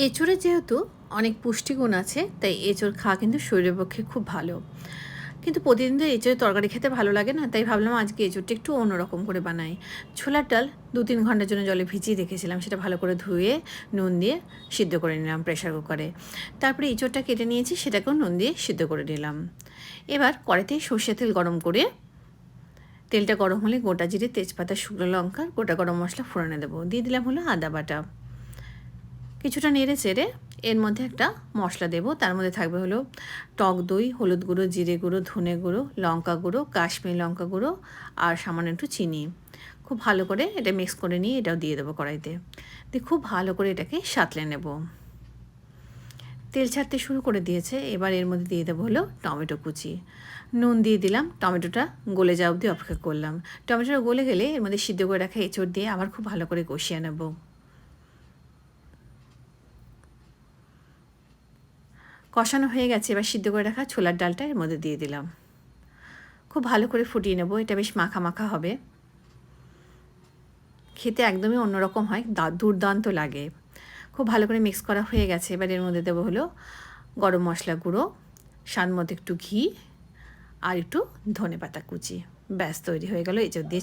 এঁচোড়ে যেহেতু অনেক পুষ্টিগুণ আছে, তাই এঁচোড় খাওয়া কিন্তু শরীরের পক্ষে খুব ভালো। কিন্তু প্রতিদিন তো এঁচোড়ের তরকারি খেতে ভালো লাগে না, তাই ভাবলাম আজকে এঁচোড়টা একটু অন্যরকম করে বানাই। ছোলার ডাল ২-৩ ঘন্টার জন্য জলে ভিজিয়ে রেখেছিলাম, সেটা ভালো করে ধুয়ে নুন দিয়ে সিদ্ধ করে নিলাম প্রেশার কুকারে। তারপরে এঁচোড়টা কেটে নিয়েছি, সেটাকেও নুন দিয়ে সিদ্ধ করে নিলাম। এবার কড়াইতে সর্ষের তেল গরম করে, তেলটা গরম হলে গোটা জিরে, তেজপাতা, শুকনো লঙ্কা, গোটা গরম মশলা ফোড়নে দেবো। দিয়ে দিলাম হলো আদা বাটা। কিছুটা নেড়ে চেড়ে এর মধ্যে একটা মশলা দেব। তার মধ্যে থাকবে হলো টক দই, হলুদ গুঁড়ো, জিরে গুঁড়ো, ধনে গুঁড়ো, লঙ্কা গুঁড়ো, কাশ্মীরি লঙ্কা গুঁড়ো আর সামান্য একটু চিনি। খুব ভালো করে এটা মিক্স করে নিয়ে এটাও দিয়ে দেবো কড়াইতে। দিয়ে খুব ভালো করে এটাকে সাঁতলে নেব। তেল ছাড়তে শুরু করে দিয়েছে, এবার এর মধ্যে দিয়ে দেবো হলো টমেটো কুচি। নুন দিয়ে দিলাম, টমেটোটা গলে যাওয়া অবধি অপেক্ষা করলাম। টমেটোটা গলে গেলে এর মধ্যে সিদ্ধ করে রাখা এঁচোড় দিয়ে আবার খুব ভালো করে কষিয়ে নেব। কষানো হয়ে গেছে, এবার সিদ্ধ করে রাখা ছোলার ডালটা এর মধ্যে দিয়ে দিলাম। খুব ভালো করে ফুটিয়ে নেব, এটা বেশ মাখা মাখা হবে। খেতে একদমই অন্যরকম হয়, দুর্দান্ত লাগে। খুব ভালো করে মিক্স করা হয়ে গেছে, এবার এর মধ্যে দেবো হলো গরম মশলা গুঁড়ো, স্বাদ মতো একটু ঘি আর একটু ধনেপাতা কুচি। ব্যাস তৈরি হয়ে গেল এঁচোড় দিয়ে